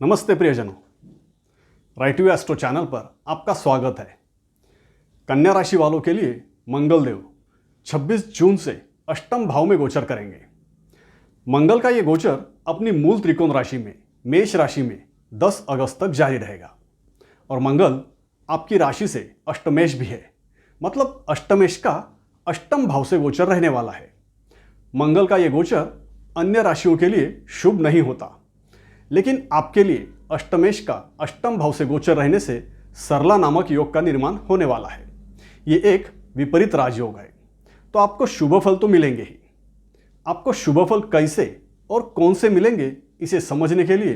नमस्ते प्रियजनों, right view astro channel पर आपका स्वागत है। कन्या राशि वालों के लिए मंगल देव 26 जून से अष्टम भाव में गोचर करेंगे। मंगल का ये गोचर अपनी मूल त्रिकोण राशि में मेष राशि में 10 अगस्त तक जारी रहेगा और मंगल आपकी राशि से अष्टमेश भी है, मतलब अष्टमेश का अष्टम भाव से गोचर रहने वाला है। मंगल का ये गोचर अन्य राशियों के लिए शुभ नहीं होता, लेकिन आपके लिए अष्टमेश का अष्टम भाव से गोचर रहने से सरला नामक योग का निर्माण होने वाला है। ये एक विपरीत राजयोग है, तो आपको शुभ फल तो मिलेंगे ही। आपको शुभ फल कैसे और कौन से मिलेंगे, इसे समझने के लिए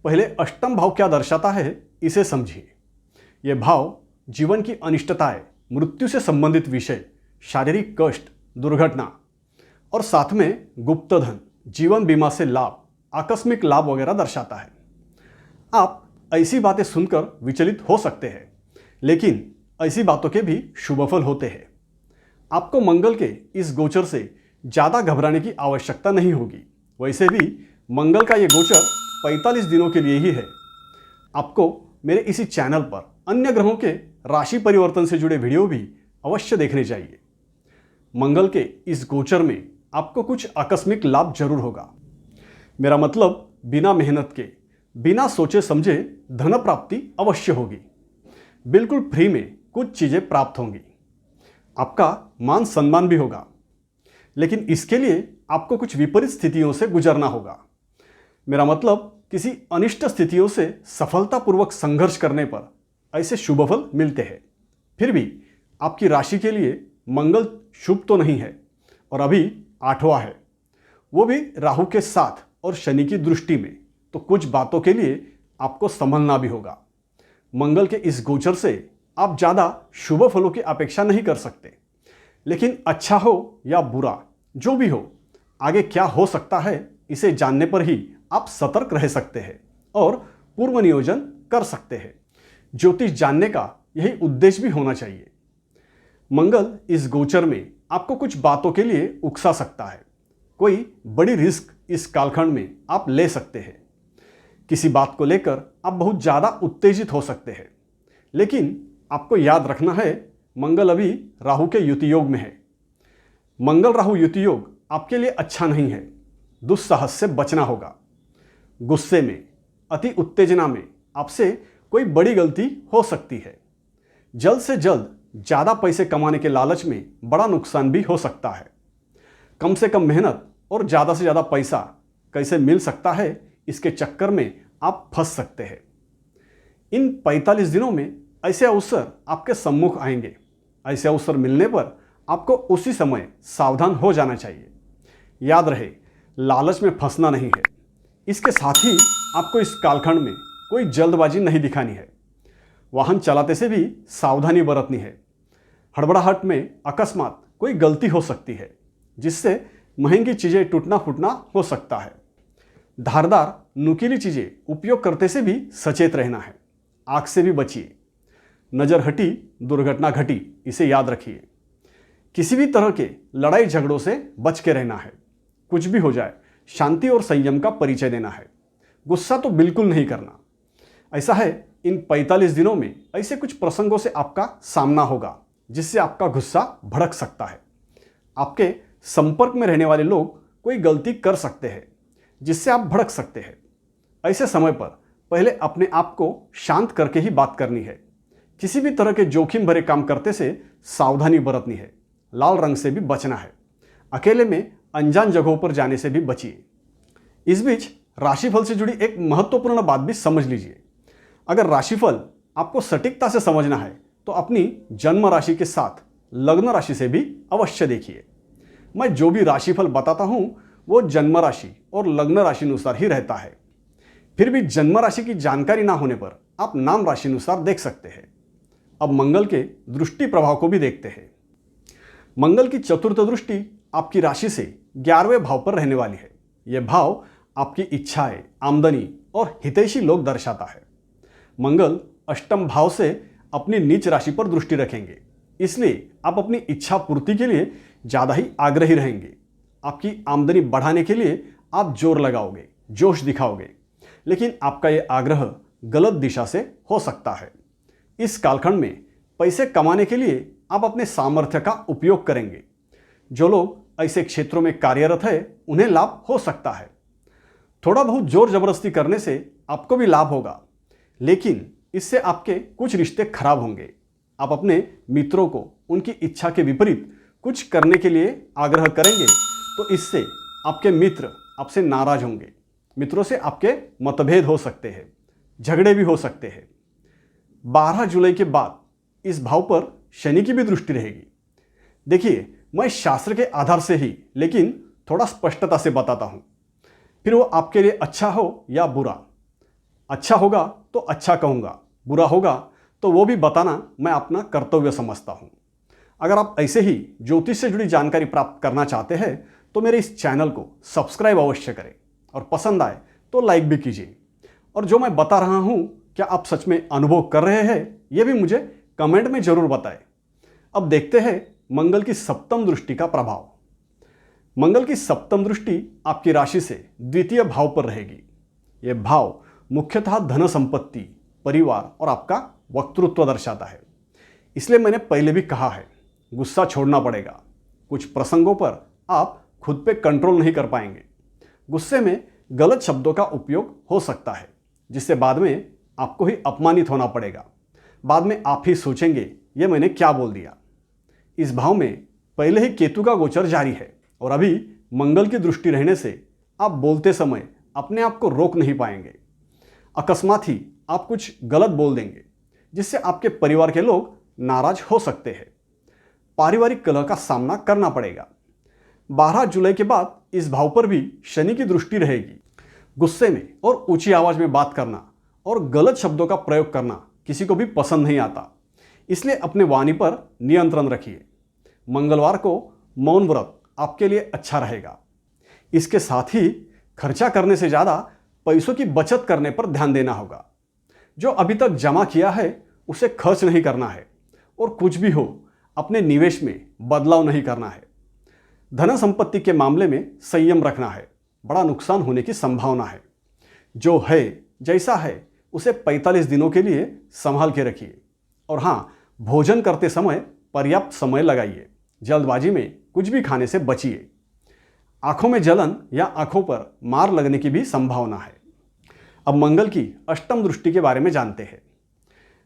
पहले अष्टम भाव क्या दर्शाता है इसे समझिए। यह भाव जीवन की अनिष्टताएं, मृत्यु से संबंधित विषय, शारीरिक कष्ट, दुर्घटना और साथ में गुप्त धन, जीवन बीमा से लाभ, आकस्मिक लाभ वगैरह दर्शाता है। आप ऐसी बातें सुनकर विचलित हो सकते हैं, लेकिन ऐसी बातों के भी शुभ फल होते हैं। आपको मंगल के इस गोचर से ज़्यादा घबराने की आवश्यकता नहीं होगी। वैसे भी मंगल का ये गोचर 45 दिनों के लिए ही है। आपको मेरे इसी चैनल पर अन्य ग्रहों के राशि परिवर्तन से जुड़े वीडियो भी अवश्य देखने चाहिए। मंगल के इस गोचर में आपको कुछ आकस्मिक लाभ जरूर होगा। मेरा मतलब बिना मेहनत के, बिना सोचे समझे धन प्राप्ति अवश्य होगी। बिल्कुल फ्री में कुछ चीज़ें प्राप्त होंगी। आपका मान सम्मान भी होगा, लेकिन इसके लिए आपको कुछ विपरीत स्थितियों से गुजरना होगा। मेरा मतलब किसी अनिष्ट स्थितियों से सफलतापूर्वक संघर्ष करने पर ऐसे शुभ फल मिलते हैं। फिर भी आपकी राशि के लिए मंगल शुभ तो नहीं है और अभी 8वां है, वो भी राहु के साथ और शनि की दृष्टि में, तो कुछ बातों के लिए आपको संभलना भी होगा। मंगल के इस गोचर से आप ज़्यादा शुभ फलों की अपेक्षा नहीं कर सकते, लेकिन अच्छा हो या बुरा जो भी हो, आगे क्या हो सकता है इसे जानने पर ही आप सतर्क रह सकते हैं और पूर्व नियोजन कर सकते हैं। ज्योतिष जानने का यही उद्देश्य भी होना चाहिए। मंगल इस गोचर में आपको कुछ बातों के लिए उकसा सकता है। कोई बड़ी रिस्क इस कालखंड में आप ले सकते हैं। किसी बात को लेकर आप बहुत ज़्यादा उत्तेजित हो सकते हैं, लेकिन आपको याद रखना है मंगल अभी राहु के युति योग में है। मंगल राहु युति योग आपके लिए अच्छा नहीं है। दुस्साहस से बचना होगा। गुस्से में, अति उत्तेजना में आपसे कोई बड़ी गलती हो सकती है। जल्द से जल्द ज़्यादा पैसे कमाने के लालच में बड़ा नुकसान भी हो सकता है। कम से कम मेहनत और ज़्यादा से ज़्यादा पैसा कैसे मिल सकता है, इसके चक्कर में आप फंस सकते हैं। इन 45 दिनों में ऐसे अवसर आपके सम्मुख आएंगे। ऐसे अवसर मिलने पर आपको उसी समय सावधान हो जाना चाहिए। याद रहे, लालच में फंसना नहीं है। इसके साथ ही आपको इस कालखंड में कोई जल्दबाजी नहीं दिखानी है। वाहन चलाते से भी सावधानी बरतनी है। हड़बड़ाहट में अकस्मात कोई गलती हो सकती है, जिससे महंगी चीज़ें टूटना फूटना हो सकता है। धारदार नुकीली चीज़ें उपयोग करते से भी सचेत रहना है। आँख से भी बचिए। नज़र हटी दुर्घटना घटी, इसे याद रखिए। किसी भी तरह के लड़ाई झगड़ों से बच के रहना है। कुछ भी हो जाए, शांति और संयम का परिचय देना है। गुस्सा तो बिल्कुल नहीं करना। ऐसा है, इन 45 दिनों में ऐसे कुछ प्रसंगों से आपका सामना होगा जिससे आपका गुस्सा भड़क सकता है। आपके संपर्क में रहने वाले लोग कोई गलती कर सकते हैं जिससे आप भड़क सकते हैं। ऐसे समय पर पहले अपने आप को शांत करके ही बात करनी है। किसी भी तरह के जोखिम भरे काम करते से सावधानी बरतनी है। लाल रंग से भी बचना है। अकेले में अनजान जगहों पर जाने से भी बचिए। इस बीच राशिफल से जुड़ी एक महत्वपूर्ण बात भी समझ लीजिए। अगर राशिफल आपको सटीकता से समझना है तो अपनी जन्म राशि के साथ लग्न राशि से भी अवश्य देखिए। मैं जो भी राशिफल बताता हूं वो जन्म राशि और लग्न राशि अनुसार ही रहता है। फिर भी जन्म राशि की जानकारी ना होने पर आप नाम राशि अनुसार देख सकते हैं। अब मंगल के दृष्टि प्रभाव को भी देखते हैं। मंगल की चतुर्थ दृष्टि आपकी राशि से 11वें भाव पर रहने वाली है। यह भाव आपकी इच्छाएं, आमदनी और हितैषी लोग दर्शाता है। मंगल अष्टम भाव से अपनी नीच राशि पर दृष्टि रखेंगे, इसलिए आप अपनी इच्छा पूर्ति के लिए ज़्यादा ही आग्रही रहेंगे। आपकी आमदनी बढ़ाने के लिए आप जोर लगाओगे, जोश दिखाओगे, लेकिन आपका ये आग्रह गलत दिशा से हो सकता है। इस कालखंड में पैसे कमाने के लिए आप अपने सामर्थ्य का उपयोग करेंगे। जो लोग ऐसे क्षेत्रों में कार्यरत है उन्हें लाभ हो सकता है। थोड़ा बहुत जोर जबरदस्ती करने से आपको भी लाभ होगा, लेकिन इससे आपके कुछ रिश्ते खराब होंगे। आप अपने मित्रों को उनकी इच्छा के विपरीत कुछ करने के लिए आग्रह करेंगे तो इससे आपके मित्र आपसे नाराज होंगे। मित्रों से आपके मतभेद हो सकते हैं, झगड़े भी हो सकते हैं। 12 जुलाई के बाद इस भाव पर शनि की भी दृष्टि रहेगी। देखिए, मैं शास्त्र के आधार से ही लेकिन थोड़ा स्पष्टता से बताता हूं, फिर वो आपके लिए अच्छा हो या बुरा। अच्छा होगा तो अच्छा कहूँगा, बुरा होगा तो वो भी बताना मैं अपना कर्तव्य समझता हूँ। अगर आप ऐसे ही ज्योतिष से जुड़ी जानकारी प्राप्त करना चाहते हैं तो मेरे इस चैनल को सब्सक्राइब अवश्य करें और पसंद आए तो लाइक भी कीजिए। और जो मैं बता रहा हूँ क्या आप सच में अनुभव कर रहे हैं, ये भी मुझे कमेंट में जरूर बताएं। अब देखते हैं मंगल की सप्तम दृष्टि का प्रभाव। मंगल की सप्तम दृष्टि आपकी राशि से द्वितीय भाव पर रहेगी। यह भाव मुख्यतः धन संपत्ति, परिवार और आपका वक्तृत्व दर्शाता है। इसलिए मैंने पहले भी कहा है, गुस्सा छोड़ना पड़ेगा। कुछ प्रसंगों पर आप खुद पे कंट्रोल नहीं कर पाएंगे। गुस्से में गलत शब्दों का उपयोग हो सकता है, जिससे बाद में आपको ही अपमानित होना पड़ेगा। बाद में आप ही सोचेंगे ये मैंने क्या बोल दिया। इस भाव में पहले ही केतु का गोचर जारी है और अभी मंगल की दृष्टि रहने से आप बोलते समय अपने आप को रोक नहीं पाएंगे। अकस्मात ही आप कुछ गलत बोल देंगे, जिससे आपके परिवार के लोग नाराज हो सकते हैं। पारिवारिक कलह का सामना करना पड़ेगा। 12 जुलाई के बाद इस भाव पर भी शनि की दृष्टि रहेगी। गुस्से में और ऊंची आवाज में बात करना और गलत शब्दों का प्रयोग करना किसी को भी पसंद नहीं आता, इसलिए अपने वाणी पर नियंत्रण रखिए। मंगलवार को मौन व्रत आपके लिए अच्छा रहेगा। इसके साथ ही खर्चा करने से ज़्यादा पैसों की बचत करने पर ध्यान देना होगा। जो अभी तक जमा किया है उसे खर्च नहीं करना है और कुछ भी हो अपने निवेश में बदलाव नहीं करना है। धन संपत्ति के मामले में संयम रखना है, बड़ा नुकसान होने की संभावना है। जो है जैसा है उसे 45 दिनों के लिए संभाल के रखिए। और हाँ, भोजन करते समय पर्याप्त समय लगाइए। जल्दबाजी में कुछ भी खाने से बचिए। आंखों में जलन या आंखों पर मार लगने की भी संभावना है। अब मंगल की अष्टम दृष्टि के बारे में जानते हैं।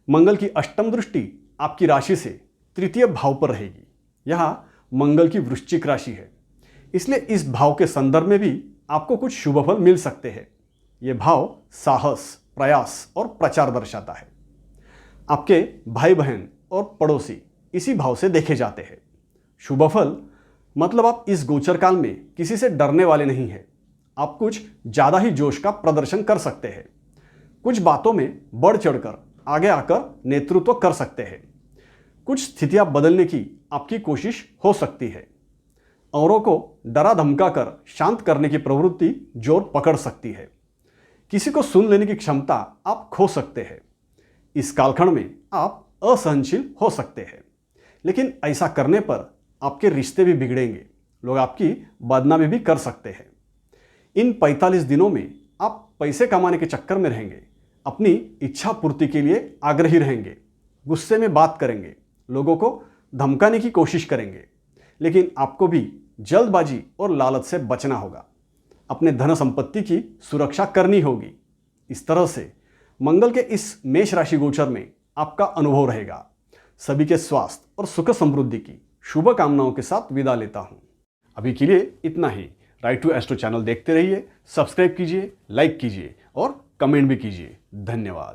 मंगल की अष्टम दृष्टि आपकी राशि से तृतीय भाव पर रहेगी। यहाँ मंगल की वृश्चिक राशि है, इसलिए इस भाव के संदर्भ में भी आपको कुछ शुभ फल मिल सकते हैं। यह भाव साहस, प्रयास और प्रचार दर्शाता है। आपके भाई बहन और पड़ोसी इसी भाव से देखे जाते हैं। शुभ फल मतलब आप इस गोचर काल में किसी से डरने वाले नहीं हैं। आप कुछ ज़्यादा ही जोश का प्रदर्शन कर सकते हैं। कुछ बातों में बढ़ चढ़कर आगे आकर नेतृत्व कर सकते हैं। कुछ स्थितियां बदलने की आपकी कोशिश हो सकती है। औरों को डरा धमका कर शांत करने की प्रवृत्ति जोर पकड़ सकती है। किसी को सुन लेने की क्षमता आप खो सकते हैं। इस कालखंड में आप असहनशील हो सकते हैं, लेकिन ऐसा करने पर आपके रिश्ते भी बिगड़ेंगे। लोग आपकी बदनामी भी कर सकते हैं। इन 45 दिनों में आप पैसे कमाने के चक्कर में रहेंगे। अपनी इच्छा पूर्ति के लिए आग्रही रहेंगे। गुस्से में बात करेंगे, लोगों को धमकाने की कोशिश करेंगे, लेकिन आपको भी जल्दबाजी और लालच से बचना होगा। अपने धन संपत्ति की सुरक्षा करनी होगी। इस तरह से मंगल के इस मेष राशि गोचर में आपका अनुभव रहेगा। सभी के स्वास्थ्य और सुख समृद्धि की शुभ कामनाओं के साथ विदा लेता हूं। अभी के लिए इतना ही। राइट टू एस्ट्रो चैनल देखते रहिए, सब्सक्राइब कीजिए, लाइक कीजिए और कमेंट भी कीजिए। धन्यवाद।